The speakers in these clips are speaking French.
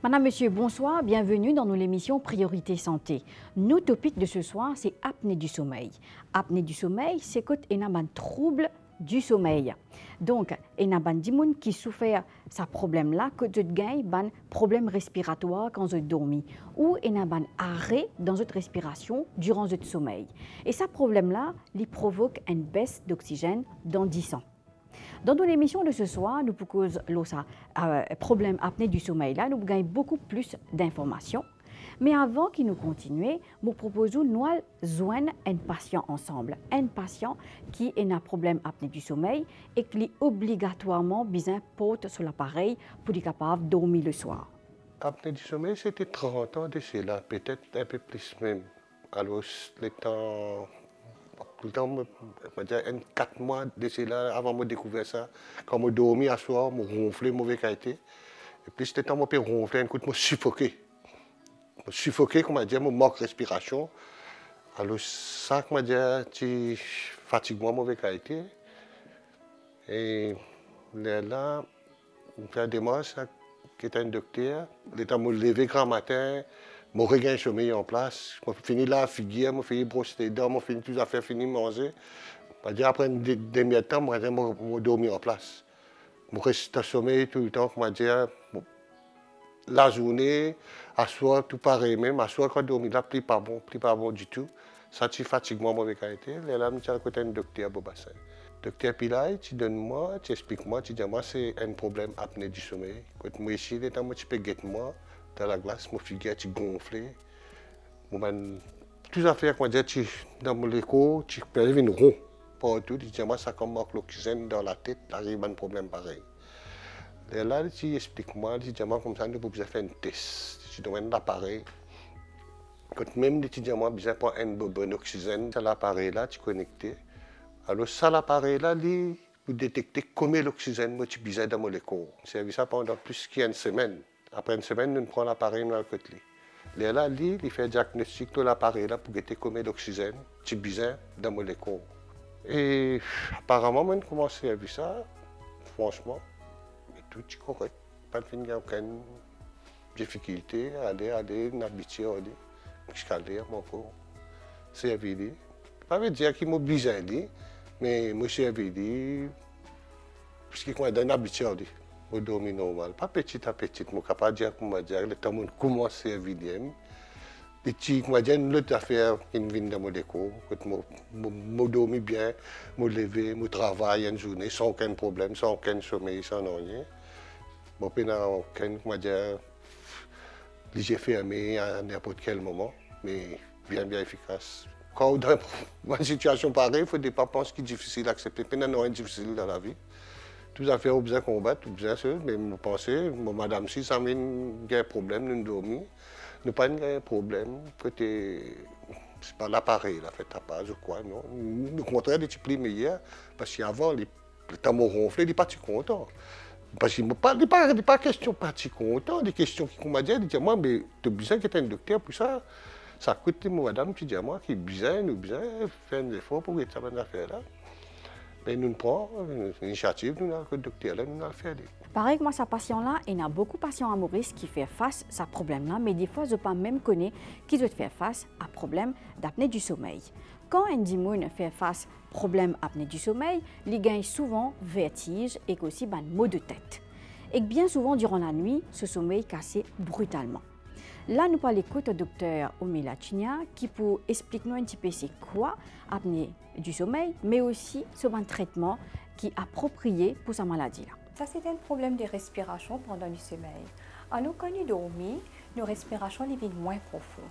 Madame, Monsieur, bonsoir, bienvenue dans l'émission Priorité Santé. Nos topics de ce soir, c'est apnée du sommeil. Apnée du sommeil, c'est quand on a un trouble du sommeil. Donc, il y a des gens qui souffrent de ce problème-là, que tu gagnes un problème respiratoire quand tu dormis, ou il y a un arrêt dans votre respiration durant votre sommeil. Et ce problème-là, il provoque une baisse d'oxygène dans 10 ans. Dans l'émission de ce soir, nous proposons le problème apnée du sommeil. Là, nous gagnons beaucoup plus d'informations. Mais avant que nous continuions, nous proposons nous joindre un patient ensemble. Un patient qui a un problème apnée du sommeil et qui est obligatoirement besoin porte sur l'appareil pour être capable de dormir le soir. Apnée du sommeil, c'était 30 ans de cela, peut-être un peu plus même. Alors, le temps, 4 mois de cela, avant de découvrir ça, quand je dormais à soir, je ronflais, mauvais qualité. Et puis, c'était temps que je ronflais, un coup, je me suffoquais. Je me suffoquais, comme je dis, je manque de respiration. Alors, ça, comme je dis, fatiguement, mauvaise qualité. Et là, je fais des mois, qui était un docteur. Le temps de me lever grand matin, je regagne le sommeil en place. Je finis la figure, je finis brosser les dents, je finis tout à fait, fini de manger. Après un demi-temps, je dormir en place. Je reste en sommeil tout le temps, comme je dis, la journée, à soir, tout pareil même. À soir, quand je dormis là, plus pas bon du tout. Ça, tu fatiguement, mauvaise qualité. Là, je suis à côté d'un docteur à Beaubassin. Docteur Pilay, tu donnes-moi, tu expliques-moi, tu dis moi c'est un problème apnée du sommeil. Quand moi ici, les temps tu peux guetter moi dans la glace, mon figure tu gonflé. Tout à fait, quand tu dans mon écho, tu peux arriver une rond partout. Tu dis moi ça comme manque l'oxygène dans la tête, là il y a un problème pareil. Et là tu expliques-moi, tu dis moi comme ça nous pouvons faire un test. Tu donnes l'appareil. Quand même tu dis moi besoin pour un bon oxygène, dans l'appareil là tu connecté. Alors, ça, l'appareil-là, pour détecter combien l'oxygène est besoin dans mon corps. J'ai vu ça pendant plus qu'une semaine. Après une semaine, nous prenons l'appareil dans le côté. Là, il fait un diagnostic de l'appareil-là pour détecter combien d'oxygène est besoin dans mon corps. Et apparemment, on commence à voir ça, franchement, tout est correct. Pas de aucune difficulté, aller, n'habituer, jusqu'à l'air, mon corps. C'est évident. Ça veut dire qu'il m'a besoin de mais monsieur avait dit, parce qu'il a une habitude de dormir normal. Pas petit à petit, je suis capable de dire, le temps où commence à vivre. Et puis, je dis, l'autre affaire qui vient dans mon décor, je dormir bien, je lever, je travaille une journée sans aucun problème, sans aucun sommeil, sans rien. Je n'ai aucun, j'ai fermé à n'importe quel moment, mais bien efficace. Quand dans une situation pareille, il ne faut pas penser qu'il est difficile à accepter. Il n'y a rien de difficile dans la vie. Tout à fait, on besoin de combattre, tout besoin de mais je pense, madame, si ça a un problème, nous dormir, nous pas un problème, côté, c'est pas l'appareil, la fait à pas, je crois, non. Au contraire, il est plus meilleur, parce qu'avant, le temps ronflé, il n'est pas si content. Parce qu'il n'est pas question de partir content, des questions qui m'a dit, il dit, moi, mais tu as besoin d'être un docteur pour ça. Ça coûte, madame, tu dis à moi, qui nous besoin faire un effort pour cette affaire-là. Mais nous prenons l'initiative, nous avons le docteur, nous allons le faire. Pareil que moi, ce patient-là, il y a beaucoup de patients à Maurice qui font face à ce problème-là, mais des fois, je ne peux pas même connaître qu'ils doivent faire face à un problème d'apnée du sommeil. Quand un dimoun fait face à un problème d'apnée du sommeil, il gagne souvent vertige et aussi un maux de tête. Et bien souvent, durant la nuit, ce sommeil cassé brutalement. Là, nous parlons écoute au docteur Omila Chinia qui peut expliquer nous un petit peu c'est quoi l'apnée du sommeil, mais aussi sur un traitement qui est approprié pour sa maladie. Ça, c'est un problème de respiration pendant le sommeil. En nous, quand nous dormons, nos respirations deviennent moins profondes.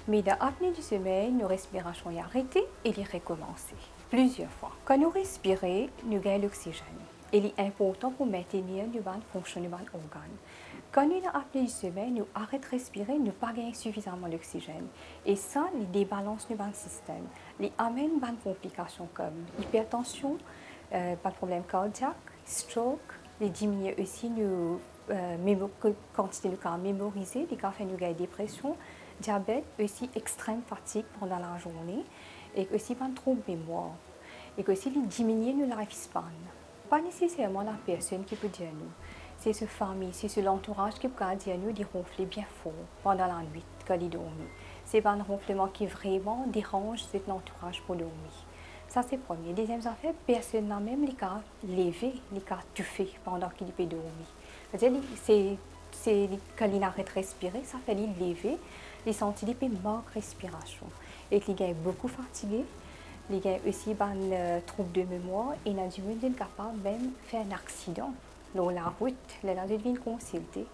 Mais dans l'apnée du sommeil, nos respirations sont arrêtées et les recommencer plusieurs fois. Quand nous respirons, nous gagnons l'oxygène. Il est important pour maintenir le fonctionnement de l'organe. Quand nous avons l'apnée du sommeil, nous arrêtons de respirer, nous pas gagner suffisamment d'oxygène. Et ça, il débalance le système. Il amène des complications comme hypertension, pas de problème cardiaque, stroke, Les diminuer aussi nous quantité de cas mémorisés, les cas fait nous gagner dépression, diabète, aussi extrême fatigue pendant la journée et aussi pas trop de mémoire. Et aussi les diminuer nous la span. Pas nécessairement la personne qui peut dire nous. C'est ce famille, c'est l'entourage qui peut dire nous de ronfler bien fort pendant la nuit quand il dormit. C'est pas un ronflement qui vraiment dérange cet entourage pour dormir. Ça c'est le premier. Deuxième affaire, personne n'a même les cas levés, les cas tuffés pendant qu'il peut dormir. C'est quand il arrête de respirer, ça fait lui lever, il sentit des manque de respiration. Et il est beaucoup fatigué. Il y a aussi des troubles de mémoire et il a du monde capable même faire un accident dans la route. Là, je viens consulter,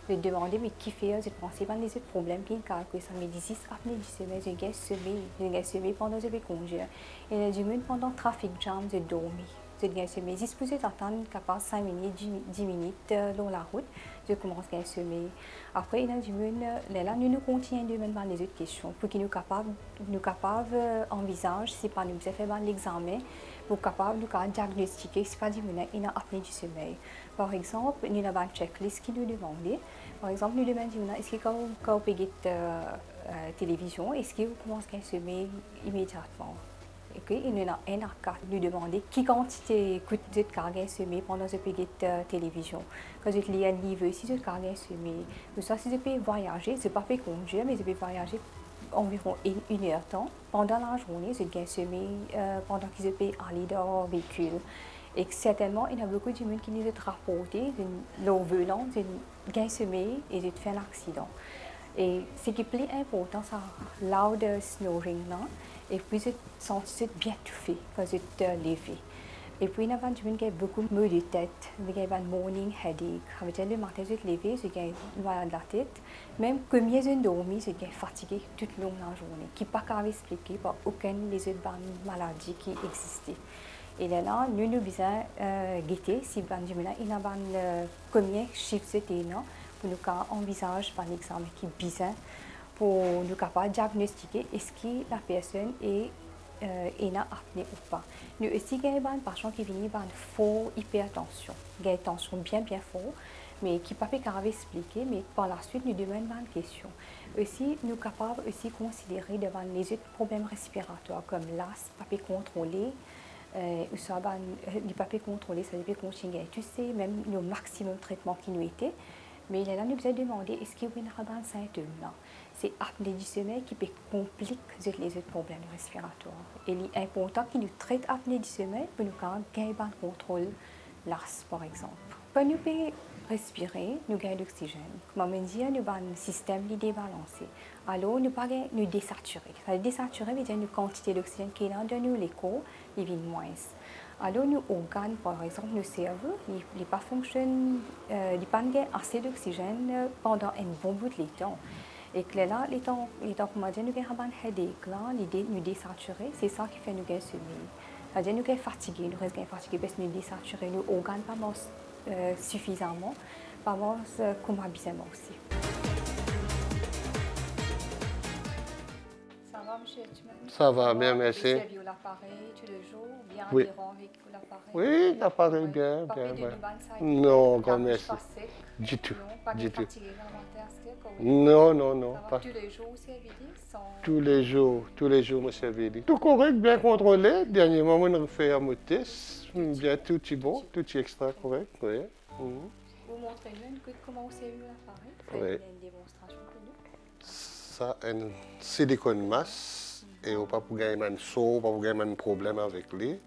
je demander mais qui fait, je pense pas les autres problèmes qui que ça me dit apnée du sommeil, je gagne sommeil pendant je vais conduire. Et il y a du monde pendant trafic jam, je dormir. Je gagne sommeil, disposé d'attendre capable 5 minutes, 10 minutes dans la route, je commence à gagner sommeil. Après, il y a du monde, là, nous continuons de demander les autres questions pour qu'ils nous capables envisager, si pas nous fait l'examen, pour capable nous diagnostiquer si pas du monde il a apnée du sommeil. Par exemple, nous avons une checklist qui nous demande. Par exemple, nous demandons est-ce que quand vous payez la télévision, est-ce que vous commencez à gagner sommeil immédiatement? Et il y a un cas nous demander qui quantité écoute de carga semé pendant ce pays de télévision. Quand je lis un livre, si je carga semé, ça si je peux voyager, je ne peux pas conduire, mais je peux voyager environ 1 heure de temps. Pendant la journée, je gagne semé pendant que je peux aller dans le véhicule. Et certainement, il y a beaucoup de monde qui nous a rapporté le volant, je gagne semé et je fais un accident. Et ce qui est plus important, c'est loud snoring. Et puis, je sens bien étouffé quand je te levé. Et puis, il y a beaucoup de maux de tête, il y a un morning headache. Le matin, je te levé, j'ai mal de la tête. Même comme je dormi, j'ai fatigué toute la journée, qui n'est pas expliqué par aucune des autres maladies qui existaient. Et là, nous avons besoin de guetter si il y a combien de chiffres c'était pour nous envisager par l'examen qui est besoin pour nous capables de diagnostiquer est-ce que la personne est apnée ou pas. Nous aussi avons des patients qui viennent avec une forte hypertension, une tension bien fort, mais qui ne peut pas expliquer, mais par la suite nous demandons des questions. Aussi, nous sommes capables de considérer devant les autres problèmes respiratoires comme l'asthme, pas contrôler. Ou soit les papiers contrôlés, ça dépend continuer. Tu sais, même le maximum de traitement qui nous était. Mais là, nous avons demandé est-ce qu'il y a un symptôme là. C'est l'apnée du sommeil qui peut compliquer les autres problèmes respiratoires. Et il est important qu'il nous traite l'apnée du sommeil pour nous gagner un contrôle l'asthme, par exemple. Pour nous respirer, nous gagnons l'oxygène. Comme on dit, nous avons un système débalancé. Alors, nous ne nous désaturer. Ça désaturer veut dire une quantité d'oxygène qui est là dans les corps, il vient moins. Alors, nos organes, par exemple, nos cerveaux, ils ne fonctionnent pas assez d'oxygène pendant un bon bout de temps. Et que là, les temps comment dire, nous avons un headache, là, l'idée de nous désaturer, c'est ça qui fait nous gagner sommeil. C'est-à-dire nous sommes fatigués, nous restons fatigués parce que nous désaturer, nos organes pas suffisamment, pas comme habituellement aussi. Ça va, monsieur? Ça va bien, merci. Vous servez l'appareil tous les jours, bien Oui. environ avec l'appareil? Oui, l'appareil bien, Pas bien. de bien. banane, Non, grand merci. pas sec. Du tout, Non, pas de du tout. fatigue alimentaire, Non, non, non. ça va Pas. tous les jours, vous servez sans... Tous les jours, monsieur Vili. Tout correct, bien contrôlé. Dernièrement, on a fait un mot de test. Bien, tout est bon, tout est extra correct. Oui. Vous montrez nous comment vous servez l'appareil? Oui. Faites une démonstration pour nous. Ça, un silicone masse. Et on ne peut pas gagner un saut, pas gagner un problème avec lui.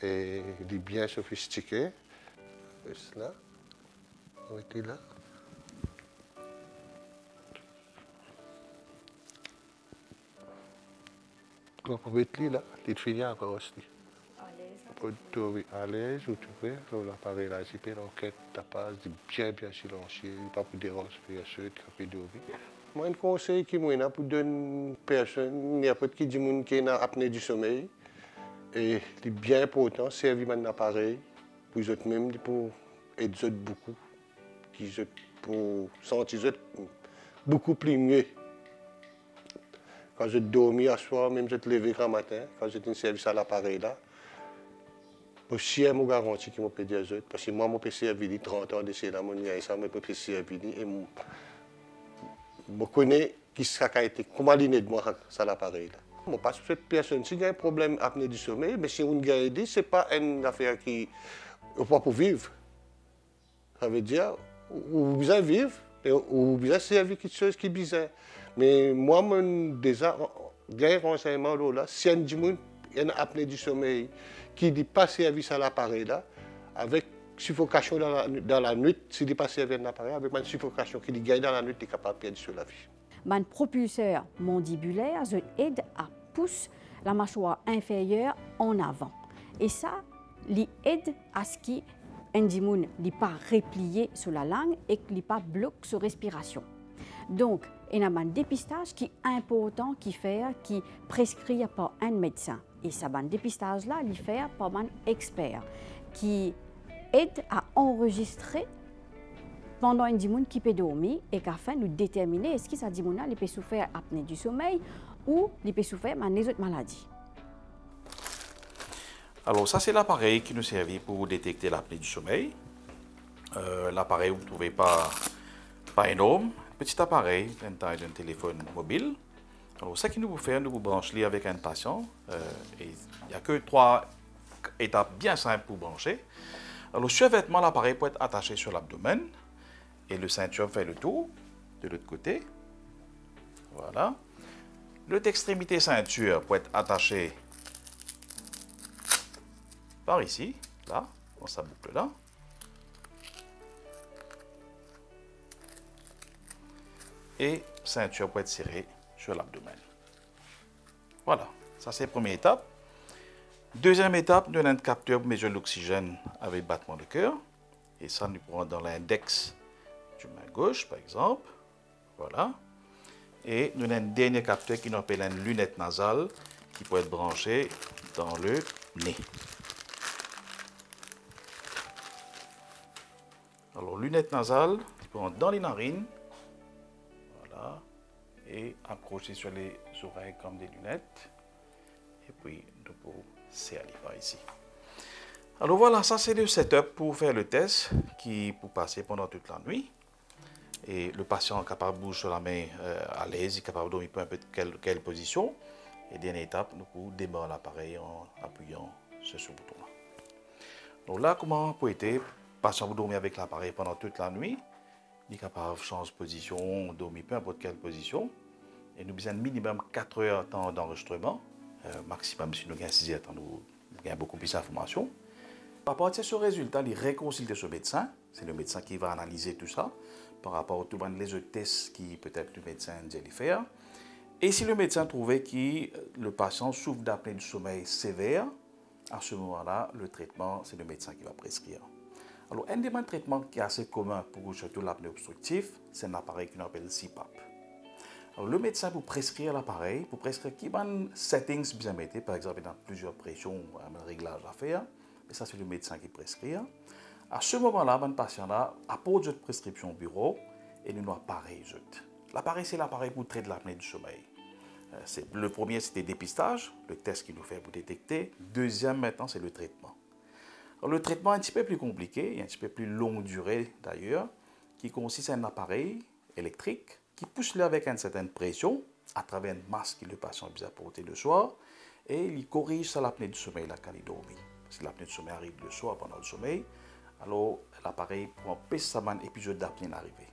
Et il est bien sophistiqué. Juste là. On est là. On peut mettre lui là, il finit après aussi. À l'aise, où tu veux, l'appareil là, c'est l'enquête, ta passe, bien silencieux, pas pour déranger personne, qui peut dormir. Moi, un conseil qui m'a pour donner personne, n'importe qui dit qui a apnée du sommeil, et c'est bien important, servir un appareil pour les autres même, pour aider les autres beaucoup, pour sentir les autres beaucoup plus mieux. Quand je dormais à soir, même je te levais grand matin, quand j'étais en service à l'appareil là, Si je me garantis que je peux dire ça, parce que moi, je peux servir 30 ans de cela, je peux servir et je connais qui ça a été, comment l'idée de moi, ça l'appareil là. Bon, parce que cette personne, si il y a un problème apnée du sommeil, mais si on gagne, ce n'est pas une affaire qui n'est pas pour vivre. Ça veut dire, ou bien vivre, ou bien servir quelque chose qui est bizarre. Mais moi, déjà, il y a un renseignement là, si il y a une apnée du sommeil qui dit pas service à l'appareil là, avec suffocation dans la nuit, s'il n'est pas servi à l'appareil, avec une suffocation qui dit gagne dans la nuit, il est capable de perdre sur la vie. Un propulseur mandibulaire aide à pousser la mâchoire inférieure en avant. Et ça, aide à ce qu'il n'est pas replié sur la langue et qu'il n'est pas bloqué sur respiration. Donc, il y a un dépistage qui est important, qui prescrit par un médecin. Et ce dépistage-là, il fait par un expert qui aide à enregistrer pendant un dimoun qui peut dormir et qu'afin de déterminer est-ce que ça dimoun il peut souffrir apnée du sommeil ou il peut souffrir des autres maladies. Alors ça c'est l'appareil qui nous servit pour détecter l'apnée du sommeil. L'appareil vous ne trouvez pas énorme, petit appareil d'une taille d'un téléphone mobile. Alors ça qui nous vous faire, nous vous brancher avec un patient. Il n'y a que 3 étapes bien simples pour brancher. Alors sur vêtement, l'appareil peut être attaché sur l'abdomen. Et le ceinture fait le tour de l'autre côté. Voilà. L'autre extrémité ceinture peut être attachée par ici, là, dans sa boucle là. Et ceinture peut être serrée sur l'abdomen. Voilà, ça c'est la première étape. Deuxième étape, nous avons un capteur pour mesurer l'oxygène avec battement de cœur. Et ça, nous prenons dans l'index du main gauche, par exemple. Voilà. Et nous avons un dernier capteur qui nous appelle une lunette nasale qui peut être branchée dans le nez. Alors, lunette nasale, tu peux rentrer dans les narines. Voilà. Et accrocher sur les oreilles comme des lunettes. Et puis, nous pouvons serrer par ici. Alors voilà, ça c'est le setup pour faire le test qui pour passer pendant toute la nuit. Et le patient est capable de bouger sur la main à l'aise, il est capable de dormir peu importe quelle position. Et dernière étape, nous pouvons démarrer l'appareil en appuyant sur ce bouton-là. Donc là, comment pour être, le patient vous dormir avec l'appareil pendant toute la nuit. Il est capable de changer de position, dormir peu importe quelle position. Et nous avons besoin de minimum 4 heures de temps d'enregistrement. Maximum, si nous avons 6 heures de temps, nous avons beaucoup plus d'informations. À partir de ce résultat, il réconcilie ce médecin. C'est le médecin qui va analyser tout ça par rapport à tous les autres tests qui peut-être le médecin doit faire. Et si le médecin trouvait que le patient souffre d'apnée du sommeil sévère, à ce moment-là, le traitement, c'est le médecin qui va prescrire. Alors, un des traitements qui est assez commun pour surtout l'apnée obstructive, c'est un appareil qu'on appelle CPAP. Alors, le médecin pour prescrire l'appareil, pour prescrire qui van settings bien mettre, par exemple, dans plusieurs pressions, un réglage à faire. Et ça, c'est le médecin qui prescrit. À ce moment-là, le patient-là apporte une prescription au bureau et nous avons appareil. L'appareil, c'est l'appareil pour traiter l'apnée du sommeil. Le premier, c'était le dépistage, le test qu'il nous fait pour détecter. Deuxième, maintenant, c'est le traitement. Alors, le traitement est un petit peu plus compliqué, et un petit peu plus longue durée d'ailleurs, qui consiste en un appareil électrique qui pousse avec une certaine pression à travers un masque que le patient a besoin de porter le soir et il corrige l'apnée du sommeil quand il dort. Si l'apnée du sommeil arrive le soir pendant le sommeil, alors l'appareil prend sa main et puis je d'apnée arriver.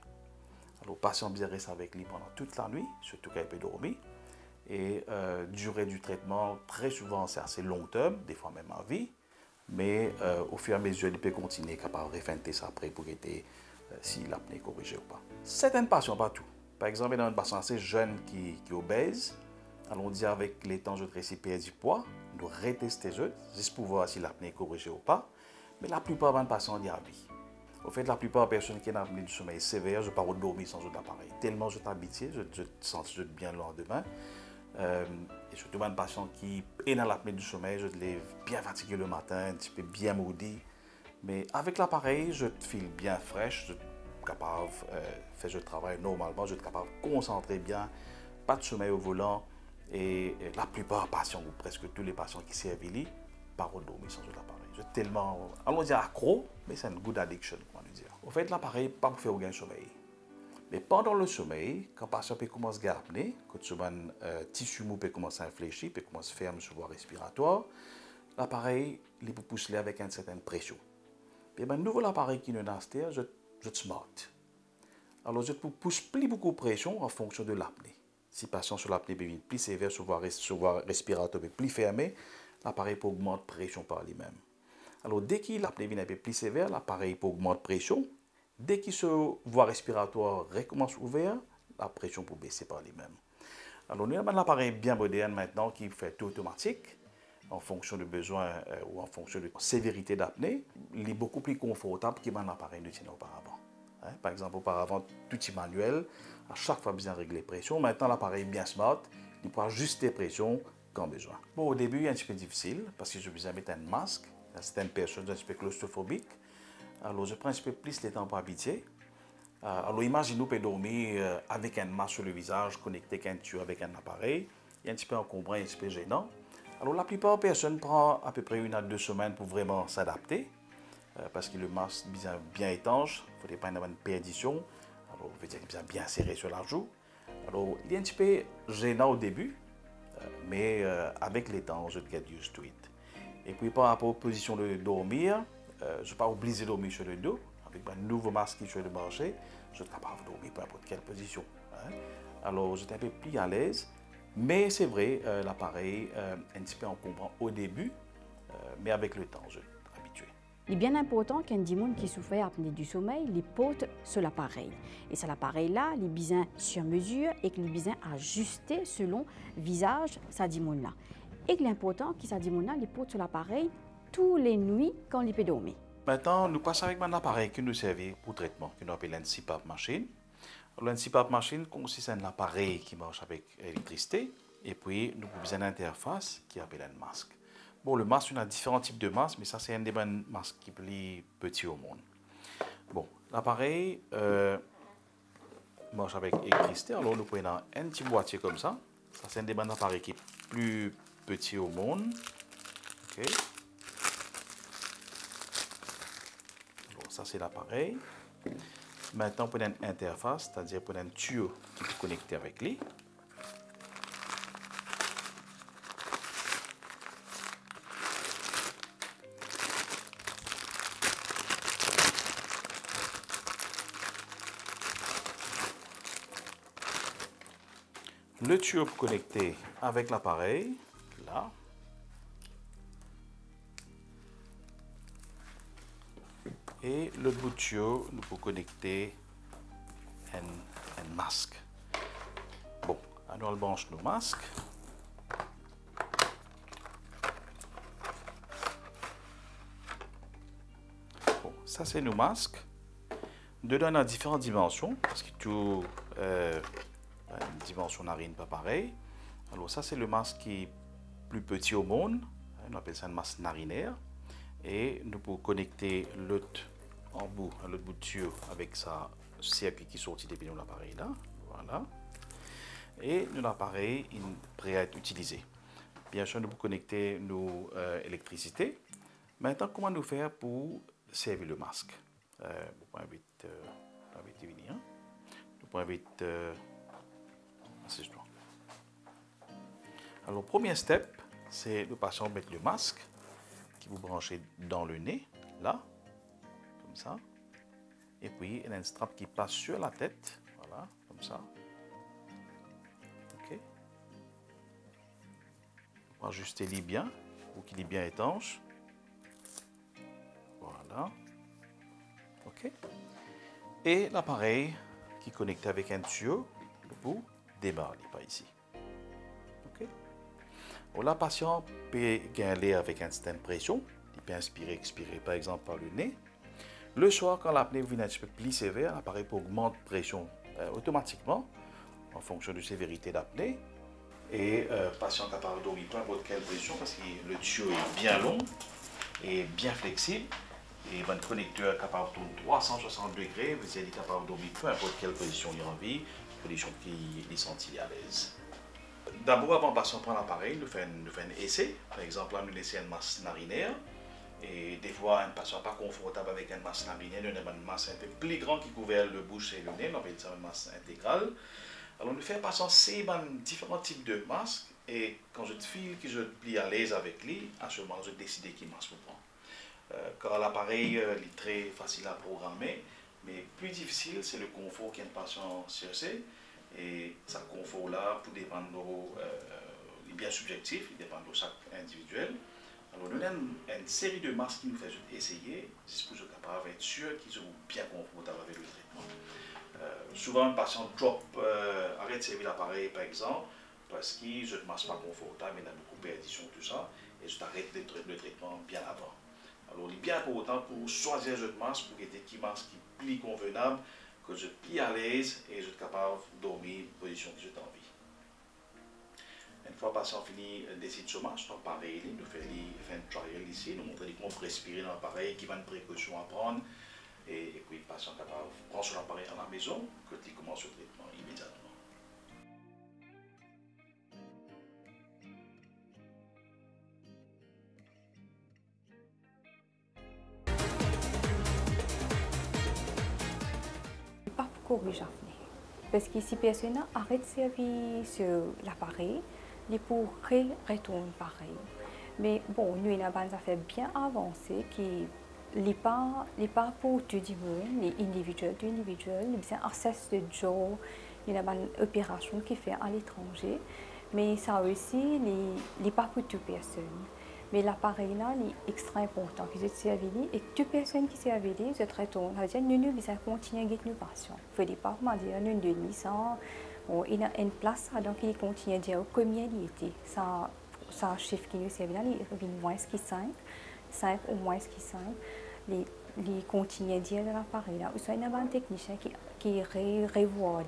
Alors le patient bien reste avec lui pendant toute la nuit, surtout quand il peut dormir. Et durée du traitement, très souvent c'est assez long terme, des fois même en vie. Mais au fur et à mesure, il peut continuer capable de refaire ça après pour aider si l'apnée est corrigée ou pas. Certains patients, pas tout. Par exemple, dans un patient assez jeune qui est obèse, allons dire avec les temps, je vais perdre du poids, nous retester juste pour voir si l'apnée est corrigée ou pas. Mais la plupart des patients disent oui. Au fait, la plupart des personnes qui ont une apnée du sommeil sévère, je ne peux pas dormir sans un appareil. Tellement je suis habitué, je sens bien le lendemain. Et surtout, un patient qui est dans l'apnée du sommeil, je te lève bien fatigué le matin, un petit peu bien maudit. Mais avec l'appareil, je te file bien fraîche, je suis capable de faire le travail normalement, je suis capable de concentrer bien, pas de sommeil au volant. Et la plupart des patients, ou presque tous les patients qui servent ici, pas dormir sans un appareil. C'est tellement, allons dire accro, mais c'est une good addiction, comment dire. En fait, l'appareil pas pour faire aucun sommeil. Mais pendant le sommeil, quand le patient commence à apner, quand souvent tissu mou peut commencer à infléchir, peut commencer à fermer sur voie respiratoire, l'appareil il peut pousser avec une certaine pression. Et ben nouveau l'appareil qui nous installe, je smart. Alors je pousse plus beaucoup de pression en fonction de l'apnée. Si le patient sur l'apnée devient plus sévère, sur voie respiratoire plus fermée, l'appareil peut augmenter la pression par lui-même. Alors dès que l'apnée devient un peu plus sévère, l'appareil peut augmenter la pression. Dès que ce voie respiratoire recommence ouvert, la pression peut baisser par lui-même. Alors nous avons un appareil bien moderne maintenant qui fait tout automatique en fonction de besoin ou en fonction de sévérité d'apnée. Il est beaucoup plus confortable qu'un appareil ne tenait auparavant. Par exemple, auparavant, tout est manuel, à chaque fois besoin de régler la pression. Maintenant, l'appareil est bien smart, il peut ajuster la pression quand besoin. Bon, au début, il est un petit peu difficile parce que je besoin de mettre un masque. Certaines personnes sont un petit peu claustrophobiques. Alors, je prends un petit peu plus de temps pour habituer. Alors, imaginez nous pouvons dormir avec un masque sur le visage, connecté avec un tuyau avec un appareil. Il est un petit peu encombrant, un petit peu gênant. Alors, la plupart des personnes prennent à peu près 1 à 2 semaines pour vraiment s'adapter. Parce que le masque est bien étanche, il ne faudrait pas avoir une perdition. Alors, on veut dire qu'il est bien serré sur la joue. Alors, il est un petit peu gênant au début, mais avec le temps, je get used to it. Et puis, par rapport aux positions de dormir, je ne suis pas obligé de dormir sur le dos. Avec un nouveau masque qui est sur le marché, je suis capable de dormir peu importe quelle position. Alors, j'étais un peu plus à l'aise. Mais c'est vrai, l'appareil est un petit peu encombrant au début, mais avec le temps, je suis habitué. Il est bien important qu'un monde qui souffre d'apnée du sommeil les porte sur l'appareil. Et cet appareil-là, il est bien sur mesure et qu'il est bien ajusté selon le visage de là. Et qu'il est important que ça les porte sur l'appareil tous les nuits quand il peut dormir. Maintenant, nous passons avec un appareil qui nous sert pour traitement, que nous appelons une CPAP machine. Une CPAP machine consiste en un appareil qui marche avec l'électricité et puis nous avons besoin d'une interface qui appelle un masque. Bon, le masque, on a différents types de masques, mais ça, c'est un des masques qui est plus petit au monde. Bon, l'appareil marche avec l'électricité. Alors, nous prenons un petit boîtier comme ça. Ça, c'est un des appareils qui est plus petit au monde. OK. Bon, ça, c'est l'appareil. Maintenant, pour une interface, c'est-à-dire pour un tuyau qui est connecté avec lui. Le tuyau connecté avec l'appareil, là. Et le bout de tuyau, nous pouvons connecter un masque. Bon, alors on branche nos masques. Bon, ça c'est nos masques. Dedans, on a différentes dimensions, parce que tout une dimension narine pas pareil. Alors ça c'est le masque qui est plus petit au monde. On appelle ça un masque narinaire. Et nous pouvons connecter l'autre en bout, l'autre bout de tuyau avec sa circuit qui sortit depuis l'appareil là. Voilà. Et l'appareil est prêt à être utilisé. Bien sûr, nous pouvons connecter nos électricités. Maintenant, comment nous faire pour servir le masque? Nous pouvons vite venir. Nous pouvons vite assise-toi. Alors, premier step, c'est le patient mettre le masque qui vous branchez dans le nez, là, comme ça. Et puis, il y a un strap qui passe sur la tête, voilà, comme ça. OK. On va ajuster-les bien, pour qu'il est bien étanche. Voilà. OK. Et l'appareil qui est connecté avec un tuyau, le bout, démarre, pas ici. OK. Alors, la patient peut gagner avec une certaine pression. Il peut inspirer, expirer, par exemple, par le nez. Le soir, quand l'apnée vient un petit peu plus sévère, l'appareil peut augmenter la pression automatiquement en fonction de la sévérité d'apnée. Et le patient est capable de dormir peu importe quelle pression parce que le tuyau est bien long et bien flexible. Et le connecteur est capable de tourner 360 degrés. Vous êtes capable de dormir peu importe quelle position il a envie, position qui est sentie à l'aise. D'abord, avant que le patient prenne l'appareil, nous faisons un essai. Par exemple, là, nous laissons un masque narinaire. Et des fois, un patient pas confortable avec une masse laminaire, une masse un peu plus grande qui couvre le bouche et le nez, on appelle ça une masse intégrale. Alors, nous faisons passer ces différents types de masques et quand je te file que je suis à l'aise avec lui, à ce moment, je décide qui masque pour prendre. Car l'appareil est très facile à programmer, mais plus difficile, c'est le confort qu'un patient cherche. Et ce confort-là, pour dépendre, il est bien subjectif, il dépend de chaque individuel. Alors, nous avons une série de masques qui nous fait essayer, juste pour être capable d'être sûr qu'ils sont bien confortables avec le traitement. Souvent, un patient arrête de servir l'appareil, par exemple, parce qu'il ne masque pas confortable, il a beaucoup de perdition, tout ça, et je t'arrête le traitement bien avant. Alors, il est bien important pour choisir le masque, pour qu'il y ait qui masque qui est plus convenable, que je suis plus à l'aise et je suis capable de dormir en position que j'ai envie. Une fois le patient fini décide de marche, donc pareil, nous faisons un trial ici, nous montrons comment respirer dans l'appareil, qui va une précaution à prendre, et puis le patient est capable de prendre son appareil à la maison, quand il commence le traitement immédiatement. Pas pour corriger, parce que si personne arrête de servir sur l'appareil, il pourrait retourner pareil. Mais bon, nous avons des affaires bien avancées qui n'est pas pour tout le monde, les individuels, c'est un accès de job, il y a une opération qui fait à l'étranger, mais ça aussi, n'est pas pour toute personne. Mais l'appareil là, est extrêmement important que vous servez et toute personne qui servent, je traite, c'est-à-dire nous devons continuer à guider nos patients. Il ne faut pas dire nous donnons ça. Bon, il y a une place, donc il continue à dire combien il était. Ça un chiffre qui nous sert là, il revient moins que 5 ou moins que 5. Il continue à dire de l'appareil là. Il y a un technicien qui revoit,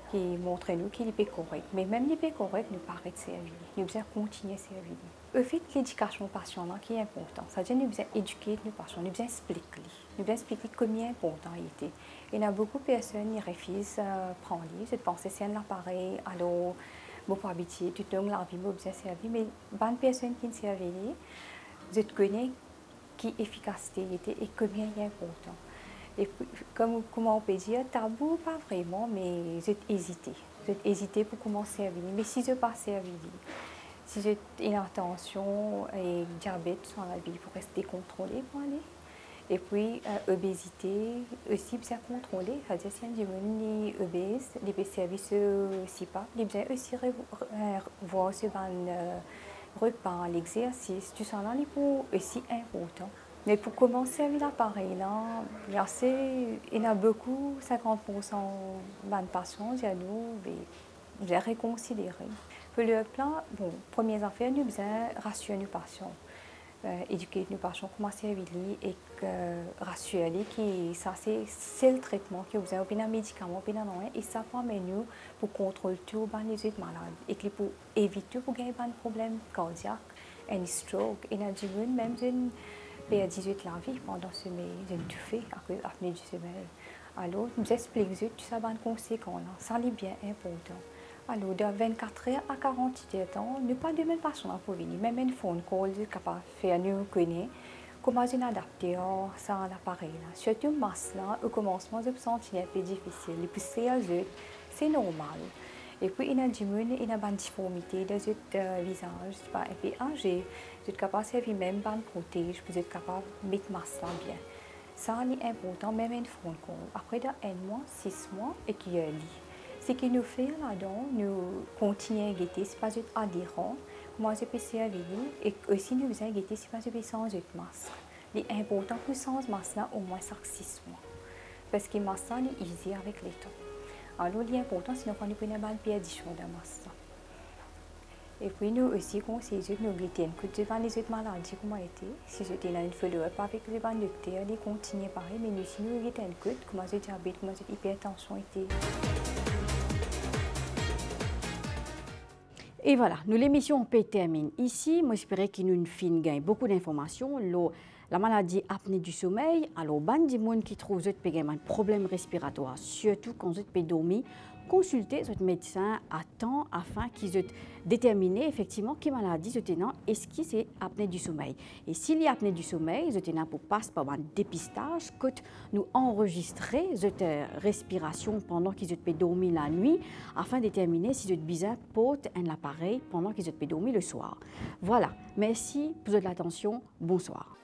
qui montre nous qu'il est correct. Mais même il est correct, nous paraît de servir. Nous devons continuer à servir. Au fait, l'éducation patient là qui est important. C'est-à-dire nous devons éduquer nos patients, nous devons expliquer. Nous devons expliquer combien important il était. Il y a beaucoup de personnes qui refusent de prendre. Je pense que c'est un appareil, alors, je suis habitué, tout le temps, la vie, je suis servi. Mais bonnes personnes qui ne servent pas, je connais qui efficacité était et combien il est important. Et comment on peut dire, tabou, pas vraiment, mais j'ai hésité. J'ai hésité pour commencer à servir. Mais si je ne pas servir, si j'ai une attention et diabète dans la vie, il faut rester contrôlé pour aller. Et puis, obésité, aussi, bien contrôlé. C'est-à-dire, si un homme est obèse, il peut servir si pas. Il peut aussi voir ce repas, l'exercice, tout ça là, c'est aussi important. Mais pour commencer avec l'appareil, là, il y a beaucoup, 50% de patients, j'ai reconsidéré. Pour le plan, bon, première affaire, nous devons rassurer nos patients. Éduquer nos patients, comment servir et rassurer que ça c'est le traitement que vous avez un médicament et ça permet nous pour contrôler tous les autres malades et pour éviter pour gagner des problèmes cardiaques, un stroke, et même une perdre la vie pendant ce sommeil, une touffée à cause de l'apnée du sommeil. Alors, nous expliquons tout ça dans conséquences, ça est bien important. Alors, de 24 heures à 48 heures, nous pas de même façon pour venir. Même une phone call, capable de faire nous connaître comment nous adapter ça à l'appareil. Surtout masse là, au commencement, je me sentais un peu difficile. Et puis c'est normal. Et puis il y a du monde, il y a une difformité de votre visage, un peu âgé. Vous êtes capable de servir même une protège, vous êtes capable de mettre masse là bien. Ça est important, même une phone call. Après un mois, 6 mois, et qu'il y a ce qui nous fait là-dedans, nous continuons à guetter, c'est pas juste adhérent. Moi, je peux servir et aussi nous faisons guetter, c'est pas juste sans masque. Il est important que sans masque là, au moins 6 mois. Parce que le masque est easy avec les temps. Alors, il est important, sinon, on ne peut pas perdition de masque. Et puis, nous aussi, conseillons nous guetter un coup devant les autres maladies, comment été. Si j'étais dans une follow-up avec le docteur, ils continuent pareil, mais nous, si nous guettons un coup, comment c'est diabète, comment c'est hypertension été. Et voilà, nous l'émission peut terminer ici. Moi, j'espère que nous finissons beaucoup d'informations. la maladie apnée du sommeil, alors ban du monde qui trouve un problème respiratoire, surtout quand vous peut dormir, consultez votre médecin à temps afin qu'ils détermine effectivement quelle maladie vous tenant et ce qui c'est apnée du sommeil. Et s'il y a apnée du sommeil, vous tenant pour passer par un dépistage, que nous enregistrer votre respiration pendant qu'ils peut dormir la nuit afin de déterminer si vous êtes besoin porte un appareil pendant qu'ils peut dormir le soir. Voilà. Merci pour votre attention. Bonsoir.